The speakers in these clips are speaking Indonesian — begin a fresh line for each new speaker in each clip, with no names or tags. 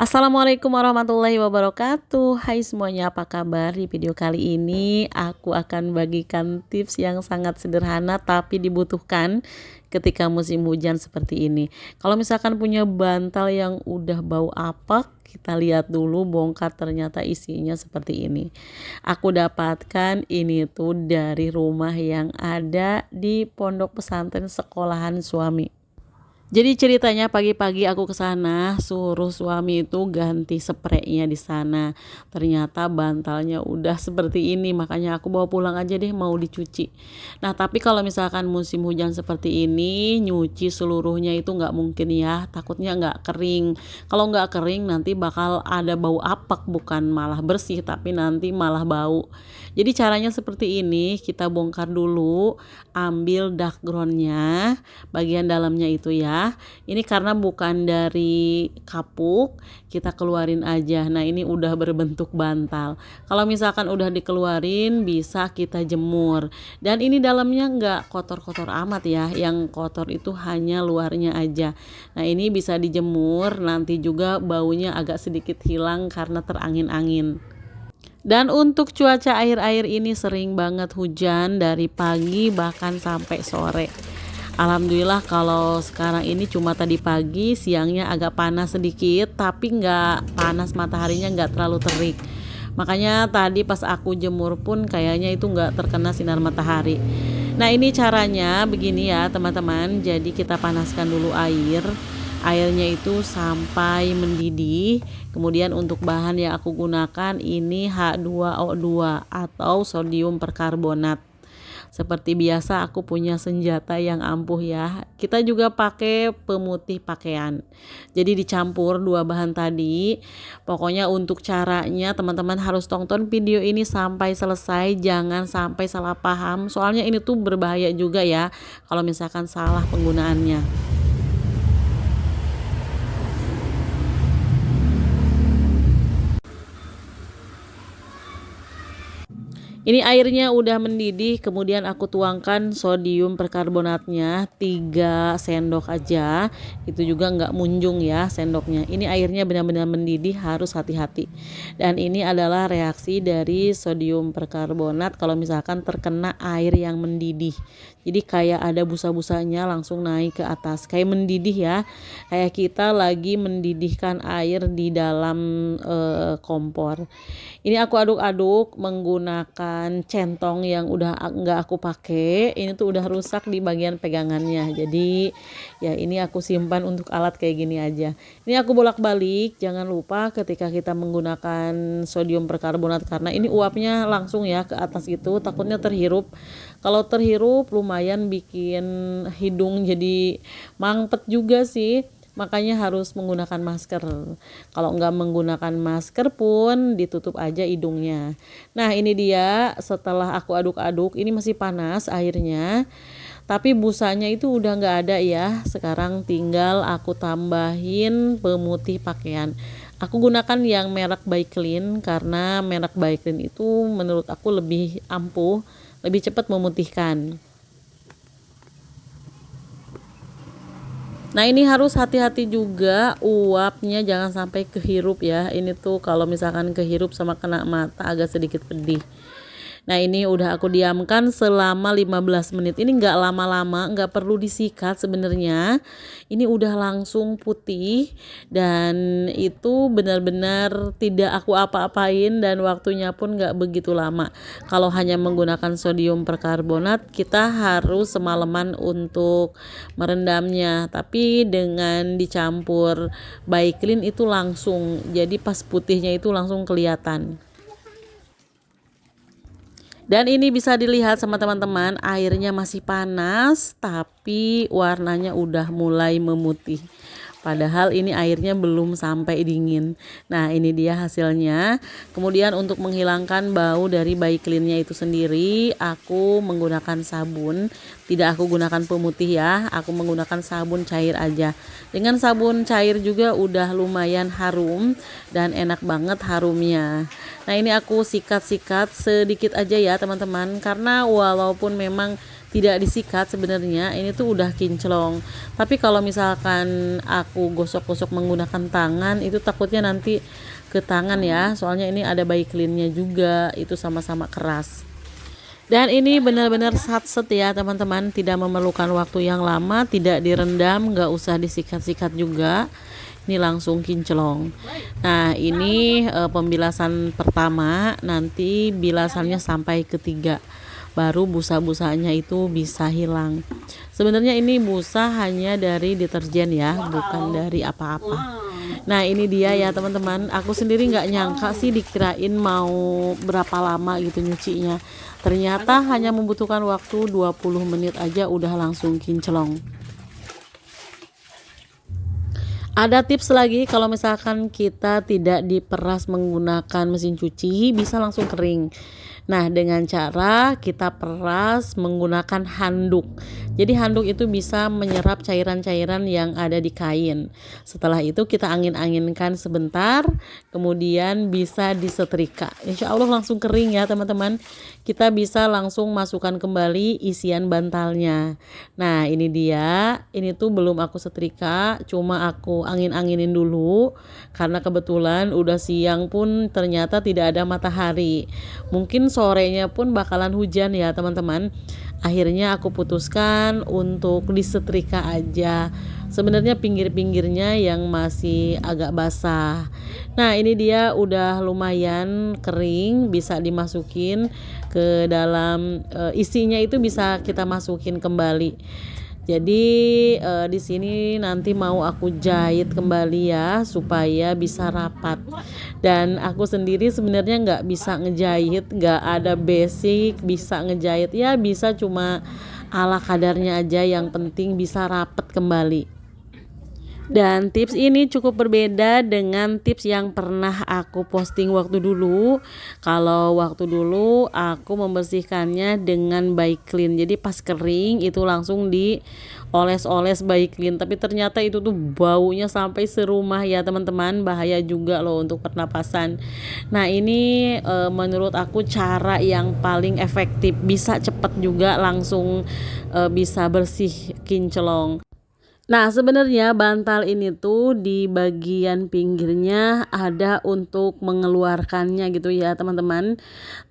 Assalamualaikum warahmatullahi wabarakatuh. Hai semuanya, apa kabar? Di video kali ini aku akan bagikan tips yang sangat sederhana tapi dibutuhkan ketika musim hujan seperti ini. Kalau misalkan punya bantal yang udah bau apek, kita lihat dulu, bongkar, ternyata isinya seperti ini. Aku dapatkan ini tuh dari rumah yang ada di pondok pesantren sekolahan suami. Jadi ceritanya pagi-pagi aku ke sana, suruh suami itu ganti spraynya di sana. Ternyata bantalnya udah seperti ini, makanya aku bawa pulang aja deh, mau dicuci. Nah, tapi kalau misalkan musim hujan seperti ini, nyuci seluruhnya itu nggak mungkin ya, takutnya nggak kering. Kalau nggak kering nanti bakal ada bau apek, bukan malah bersih, tapi nanti malah bau. Jadi caranya seperti ini, kita bongkar dulu, ambil dark groundnya, bagian dalamnya itu ya. Ini karena bukan dari kapuk, kita keluarin aja. Nah, ini udah berbentuk bantal. Kalau misalkan udah dikeluarin, bisa kita jemur. Dan ini dalamnya nggak kotor-kotor amat ya, yang kotor itu hanya luarnya aja. Nah, ini bisa dijemur, nanti juga baunya agak sedikit hilang karena terangin-angin. Dan untuk cuaca akhir-akhir ini sering banget hujan dari pagi bahkan sampai sore. Alhamdulillah kalau sekarang ini cuma tadi pagi, siangnya agak panas sedikit, tapi nggak panas, mataharinya nggak terlalu terik. Makanya tadi pas aku jemur pun kayaknya itu nggak terkena sinar matahari. Nah, ini caranya begini ya teman-teman. Jadi kita panaskan dulu air. Airnya itu sampai mendidih. Kemudian untuk bahan yang aku gunakan ini H2O2 atau sodium perkarbonat. Seperti biasa aku punya senjata yang ampuh ya. Kita juga pakai pemutih pakaian. Jadi dicampur dua bahan tadi. Pokoknya untuk caranya teman-teman harus tonton video ini sampai selesai. Jangan sampai salah paham. Soalnya ini tuh berbahaya juga ya kalau misalkan salah penggunaannya. Ini airnya udah mendidih, kemudian aku tuangkan sodium perkarbonatnya 3 sendok aja. Itu juga nggak munjung ya sendoknya. Ini airnya benar-benar mendidih, harus hati-hati. Dan ini adalah reaksi dari sodium perkarbonat kalau misalkan terkena air yang mendidih. Jadi kayak ada busa-busanya langsung naik ke atas, kayak mendidih ya. Kayak kita lagi mendidihkan air di dalam kompor. Ini aku aduk-aduk menggunakan centong yang udah nggak aku pakai. Ini tuh udah rusak di bagian pegangannya. Jadi ya ini aku simpan untuk alat kayak gini aja. Ini aku bolak-balik. Jangan lupa ketika kita menggunakan sodium perkarbonat, karena ini uapnya langsung ya ke atas gitu. Takutnya terhirup. Kalau terhirup lumayan bikin hidung jadi mangpet juga sih. Makanya harus menggunakan masker. Kalau nggak menggunakan masker pun ditutup aja hidungnya. Nah, ini dia setelah aku aduk-aduk, ini masih panas airnya. Tapi busanya itu udah nggak ada ya. Sekarang tinggal aku tambahin pemutih pakaian. Aku gunakan yang merek Baiklin karena merek Baiklin itu menurut aku lebih ampuh, lebih cepat memutihkan. Nah, ini harus hati-hati juga uapnya, jangan sampai kehirup ya. Ini tuh kalau misalkan kehirup sama kena mata agak sedikit pedih. Nah, ini udah aku diamkan selama 15 menit. Ini nggak lama-lama, nggak perlu disikat sebenarnya. Ini udah langsung putih dan itu benar-benar tidak aku apa-apain dan waktunya pun nggak begitu lama. Kalau hanya menggunakan sodium perkarbonat, kita harus semalaman untuk merendamnya. Tapi dengan dicampur Baiklin itu langsung, jadi pas putihnya itu langsung kelihatan. Dan ini bisa dilihat sama teman-teman, airnya masih panas tapi warnanya udah mulai memutih. Padahal ini airnya belum sampai dingin. Nah, ini dia hasilnya. Kemudian untuk menghilangkan bau dari Baiklinnya itu sendiri, aku menggunakan sabun. Tidak aku gunakan pemutih ya, aku menggunakan sabun cair aja. Dengan sabun cair juga udah lumayan harum dan enak banget harumnya. Nah, ini aku sikat-sikat sedikit aja ya teman-teman, karena walaupun memang tidak disikat sebenarnya ini tuh udah kinclong. Tapi kalau misalkan aku gosok-gosok menggunakan tangan itu takutnya nanti ke tangan ya, soalnya ini ada baik cleannya juga, itu sama-sama keras. Dan ini benar-benar satset ya teman-teman, tidak memerlukan waktu yang lama, tidak direndam, nggak usah disikat-sikat juga, ini langsung kinclong. Nah ini pembilasan pertama, nanti bilasannya sampai ketiga, baru busa-busanya itu bisa hilang. Sebenarnya ini busa hanya dari deterjen ya, bukan dari apa-apa. Nah ini dia ya teman-teman, aku sendiri nggak nyangka sih, dikirain mau berapa lama gitu nyucinya. Ternyata hanya membutuhkan waktu 20 menit aja udah langsung kinclong. Ada tips lagi, kalau misalkan kita tidak diperas menggunakan mesin cuci bisa langsung kering. Nah dengan cara kita peras menggunakan handuk. Jadi handuk itu bisa menyerap cairan-cairan yang ada di kain. Setelah itu kita angin-anginkan sebentar, kemudian bisa disetrika. Insya Allah langsung kering ya teman-teman. Kita bisa langsung masukkan kembali isian bantalnya. Nah ini dia, ini tuh belum aku setrika, cuma aku angin-anginin dulu karena kebetulan udah siang pun ternyata tidak ada matahari. Mungkin sorenya pun bakalan hujan ya teman-teman. Akhirnya aku putuskan untuk disetrika aja. Sebenarnya pinggir-pinggirnya yang masih agak basah. Nah ini dia udah lumayan kering, bisa dimasukin ke dalam, isinya itu bisa kita masukin kembali. Jadi di sini nanti mau aku jahit kembali ya supaya bisa rapat. Dan aku sendiri sebenarnya nggak bisa ngejahit, nggak ada basic bisa ngejahit ya, bisa cuma ala kadarnya aja, yang penting bisa rapat kembali. Dan tips ini cukup berbeda dengan tips yang pernah aku posting waktu dulu. Kalau waktu dulu aku membersihkannya dengan baik clean, jadi pas kering itu langsung dioles-oles baik clean. Tapi ternyata itu tuh baunya sampai serumah ya teman-teman, bahaya juga loh untuk pernapasan. Nah ini menurut aku cara yang paling efektif, bisa cepat juga, langsung bisa bersih kinclong. Nah sebenarnya bantal ini tuh di bagian pinggirnya ada untuk mengeluarkannya gitu ya teman-teman.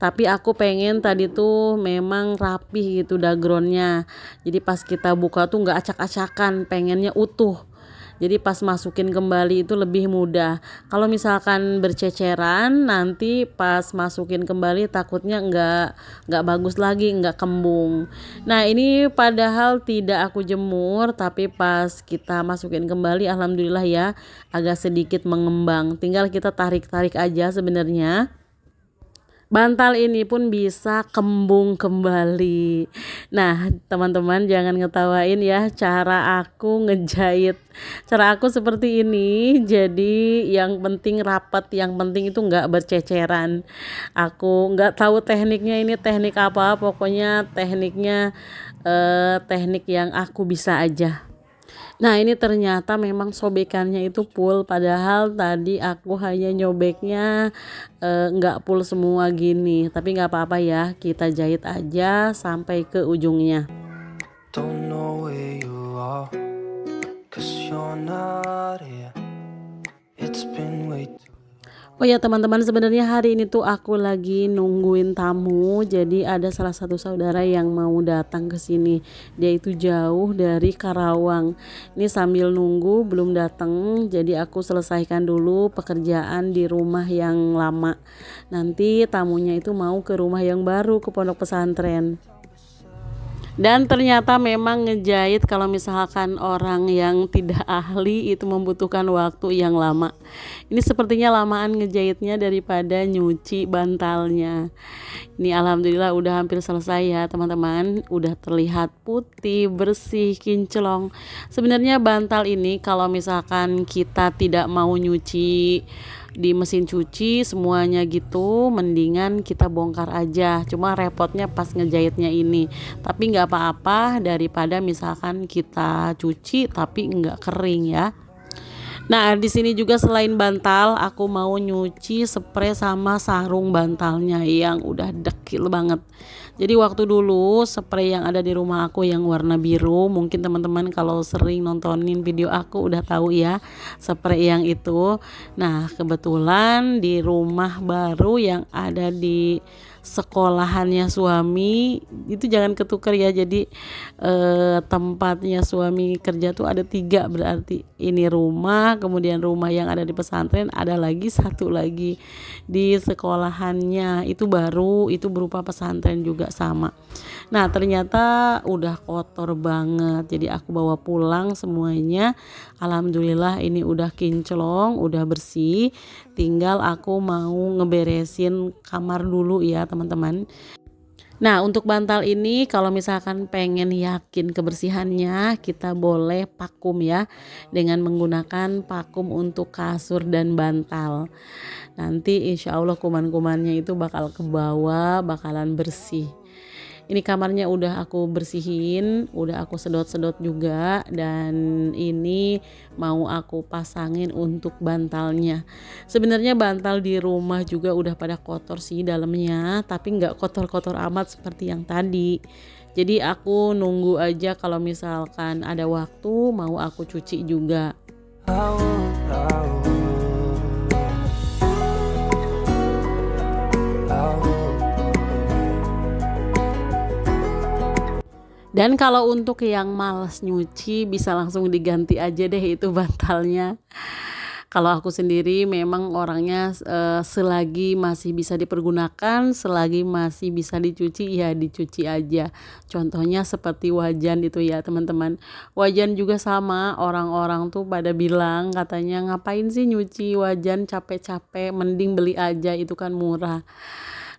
Tapi aku pengen tadi tuh memang rapih gitu dagroundnya. Jadi pas kita buka tuh nggak acak-acakan, pengennya utuh. Jadi pas masukin kembali itu lebih mudah. Kalau misalkan berceceran nanti pas masukin kembali takutnya nggak bagus lagi, nggak kembung. Nah ini padahal tidak aku jemur, tapi pas kita masukin kembali alhamdulillah ya agak sedikit mengembang. Tinggal kita tarik-tarik aja sebenarnya. Bantal ini pun bisa kembung kembali. Nah teman-teman jangan ngetawain ya cara aku ngejahit. Cara aku seperti ini, jadi yang penting rapat, yang penting itu nggak berceceran. Aku nggak tahu tekniknya ini teknik apa, pokoknya tekniknya teknik yang aku bisa aja. Nah ini ternyata memang sobekannya itu full, padahal tadi aku hanya nyobeknya nggak full semua gini. Tapi nggak apa-apa ya, kita jahit aja sampai ke ujungnya. Don't know where you are, 'cause you're not here. It's been way too. Oh ya teman-teman, sebenarnya hari ini tuh aku lagi nungguin tamu. Jadi ada salah satu saudara yang mau datang ke sini. Dia itu jauh dari Karawang. Ini sambil nunggu belum datang, jadi aku selesaikan dulu pekerjaan di rumah yang lama. Nanti tamunya itu mau ke rumah yang baru, ke pondok pesantren. Dan ternyata memang ngejahit kalau misalkan orang yang tidak ahli itu membutuhkan waktu yang lama. Ini sepertinya lamaan ngejahitnya daripada nyuci bantalnya. Ini alhamdulillah udah hampir selesai ya teman-teman. Udah terlihat putih, bersih, kinclong. Sebenarnya bantal ini kalau misalkan kita tidak mau nyuci di mesin cuci semuanya gitu, mendingan kita bongkar aja. Cuma repotnya pas ngejahitnya ini. Tapi nggak apa-apa daripada misalkan kita cuci tapi nggak kering ya. Nah di sini juga selain bantal aku mau nyuci spray sama sarung bantalnya yang udah dekil banget. Jadi waktu dulu spray yang ada di rumah aku yang warna biru, mungkin teman-teman kalau sering nontonin video aku udah tahu ya spray yang itu. Nah kebetulan di rumah baru yang ada di sekolahannya suami itu jangan ketukar ya, jadi tempatnya suami kerja tuh ada 3, berarti ini rumah, kemudian rumah yang ada di pesantren, ada lagi satu lagi di sekolahannya itu baru, itu berupa pesantren juga sama. Nah ternyata udah kotor banget, jadi aku bawa pulang semuanya. Alhamdulillah ini udah kinclong, udah bersih, tinggal aku mau ngeberesin kamar dulu ya teman-teman. Nah untuk bantal ini kalau misalkan pengen yakin kebersihannya, kita boleh vakum ya, dengan menggunakan vakum untuk kasur dan bantal. Nanti insya Allah kuman-kumannya itu bakal ke bawah, bakalan bersih. Ini kamarnya udah aku bersihin, udah aku sedot-sedot juga, dan ini mau aku pasangin untuk bantalnya. Sebenarnya bantal di rumah juga udah pada kotor sih dalamnya, tapi nggak kotor-kotor amat seperti yang tadi. Jadi aku nunggu aja kalau misalkan ada waktu mau aku cuci juga. Dan kalau untuk yang malas nyuci bisa langsung diganti aja deh itu bantalnya. Kalau aku sendiri memang orangnya selagi masih bisa dipergunakan, selagi masih bisa dicuci ya dicuci aja. Contohnya seperti wajan itu ya teman-teman. Wajan juga sama, orang-orang tuh pada bilang katanya ngapain sih nyuci wajan capek-capek, mending beli aja itu kan murah.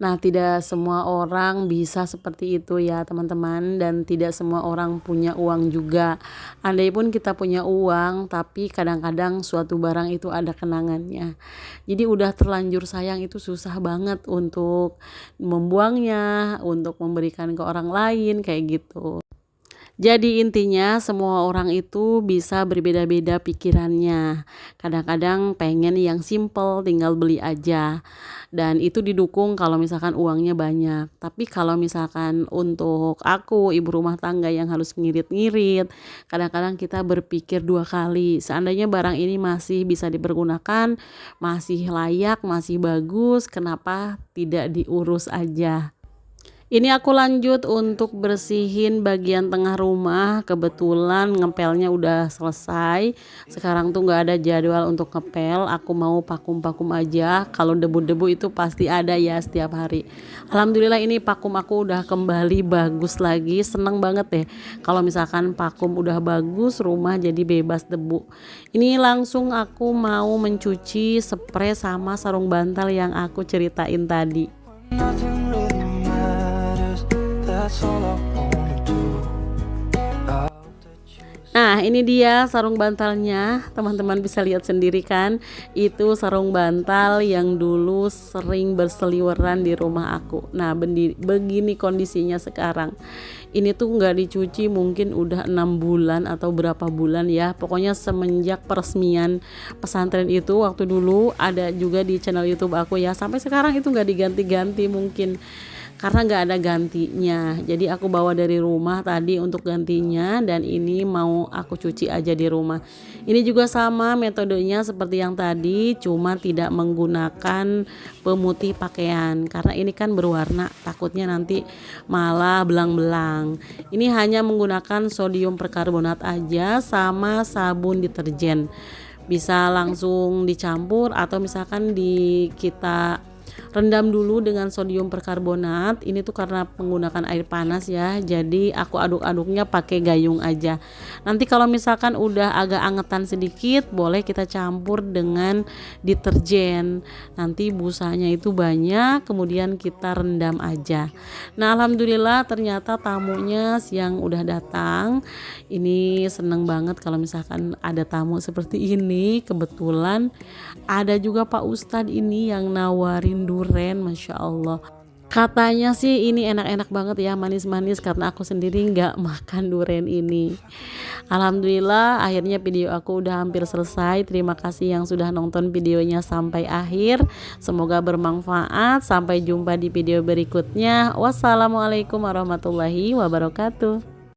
Nah, tidak semua orang bisa seperti itu ya teman-teman, dan tidak semua orang punya uang juga. Andai pun kita punya uang, tapi kadang-kadang suatu barang itu ada kenangannya. Jadi udah terlanjur sayang itu susah banget untuk membuangnya, untuk memberikan ke orang lain kayak gitu. Jadi intinya semua orang itu bisa berbeda-beda pikirannya. Kadang-kadang pengen yang simple, tinggal beli aja. Dan itu didukung kalau misalkan uangnya banyak. Tapi kalau misalkan untuk aku, ibu rumah tangga yang harus ngirit-ngirit, kadang-kadang kita berpikir 2 kali. Seandainya barang ini masih bisa dipergunakan, masih layak, masih bagus, kenapa tidak diurus aja? Ini aku lanjut untuk bersihin bagian tengah rumah. Kebetulan ngepelnya udah selesai. Sekarang tuh nggak ada jadwal untuk ngepel. Aku mau vakum-vakum aja. Kalau debu-debu itu pasti ada ya setiap hari. Alhamdulillah ini vakum aku udah kembali bagus lagi. Seneng banget deh. Kalau misalkan vakum udah bagus, rumah jadi bebas debu. Ini langsung aku mau mencuci spray sama sarung bantal yang aku ceritain tadi. Nah ini dia sarung bantalnya, teman-teman bisa lihat sendiri kan, itu sarung bantal yang dulu sering berseliweran di rumah aku. Nah begini kondisinya sekarang. Ini tuh nggak dicuci mungkin udah 6 bulan atau berapa bulan ya, pokoknya semenjak peresmian pesantren itu. Waktu dulu ada juga di channel YouTube aku ya, sampai sekarang itu nggak diganti-ganti mungkin karena nggak ada gantinya. Jadi aku bawa dari rumah tadi untuk gantinya, dan ini mau aku cuci aja di rumah. Ini juga sama metodenya seperti yang tadi, cuma tidak menggunakan pemutih pakaian karena ini kan berwarna, takutnya nanti malah belang-belang. Ini hanya menggunakan sodium perkarbonat aja sama sabun deterjen. Bisa langsung dicampur atau misalkan kita rendam dulu dengan sodium perkarbonat. Ini tuh karena menggunakan air panas ya, jadi aku aduk-aduknya pakai gayung aja. Nanti kalau misalkan udah agak angetan sedikit, boleh kita campur dengan deterjen. Nanti busanya itu banyak, kemudian kita rendam aja. Nah alhamdulillah ternyata tamunya siang udah datang. Ini seneng banget kalau misalkan ada tamu seperti ini. Kebetulan ada juga Pak Ustadz ini yang nawarin duren, Masya Allah. Katanya sih ini enak-enak banget ya, manis-manis, karena aku sendiri nggak makan durian ini. Alhamdulillah akhirnya video aku udah hampir selesai. Terima kasih yang sudah nonton videonya sampai akhir. Semoga bermanfaat. Sampai jumpa di video berikutnya. Wassalamualaikum warahmatullahi wabarakatuh.